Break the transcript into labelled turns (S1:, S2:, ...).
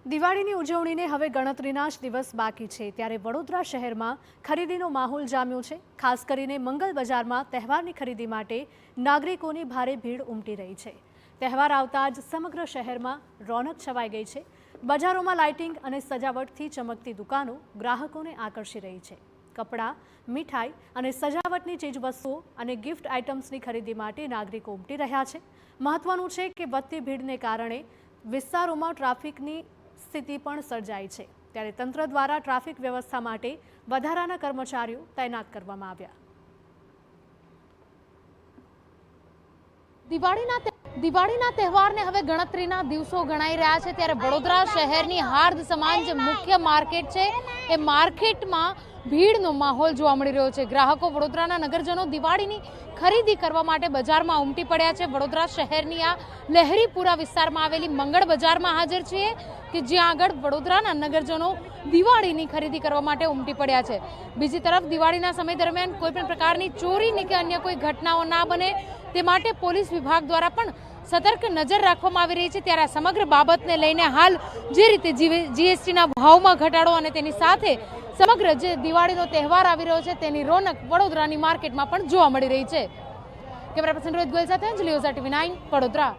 S1: દિવાળીની ઉજવણીને હવે ગણતરીના જ દિવસ બાકી છે ત્યારે વડોદરા શહેરમાં ખરીદીનો માહોલ જામ્યો છે। ખાસ કરીને મંગલ બજારમાં તહેવારની ખરીદી માટે નાગરિકોની ભારે ભીડ ઉમટી રહી છે। તહેવાર આવતા જ સમગ્ર શહેરમાં રોનક છવાઈ ગઈ છે। બજારોમાં લાઇટિંગ અને સજાવટથી ચમકતી દુકાનો ગ્રાહકોને આકર્ષી રહી છે। કપડાં, મીઠાઈ અને સજાવટની ચીજવસ્તુઓ અને ગિફ્ટ આઇટમ્સની ખરીદી માટે નાગરિકો ઉમટી રહ્યા છે। મહત્વનું છે કે વધતી ભીડને કારણે વિસ્તારોમાં ટ્રાફિકની સ્થિતિ પણ સર્જાઈ છે ત્યારે તંત્ર દ્વારા ટ્રાફિક વ્યવસ્થા માટે વધારાના કર્મચારીઓ તૈનાત કરવામાં આવ્યા।
S2: દિવાળીના તહેવારને હવે ગણતરીના દિવસો ગણાઈ રહ્યા છે ત્યારે વડોદરા શહેરની હાર્દ સમાન જે મુખ્ય માર્કેટ છે એ માર્કેટમાં ભીડનો માહોલ જોવા મળી રહ્યો છે। ગ્રાહકો વડોદરાના નગરજનો દિવાળીની ખરીદી કરવા માટે બજારમાં ઉમટી પડ્યા છે। વડોદરા શહેરની આ લહેરીપુરા વિસ્તારમાં આવેલી મંગળ બજારમાં હાજર છીએ કે જ્યાં આગળ વડોદરાના નગરજનો દિવાળીની ખરીદી કરવા માટે ઉમટી પડ્યા છે। બીજી તરફ દિવાળીના સમય દરમિયાન કોઈ પણ પ્રકારની ચોરીની કે અન્ય કોઈ ઘટનાઓ ના બને તે માટે પોલીસ વિભાગ દ્વારા પણ સતર્ક નજર રાખવામાં આવી રહી છે। ત્યારે આ સમગ્ર બાબતને લઈને હાલ જે રીતે જીએસટીના ભાવમાં ઘટાડો અને તેની સાથે સમગ્ર જે દિવાળીનો તહેવાર આવી રહ્યો છે તેની રોનક વડોદરાની માર્કેટમાં પણ જોવા મળી રહી છે। કેમેરા પર્સન રોહિત ગોયલ સાથે અંજલિ ઓઝા, TV9 વડોદરા।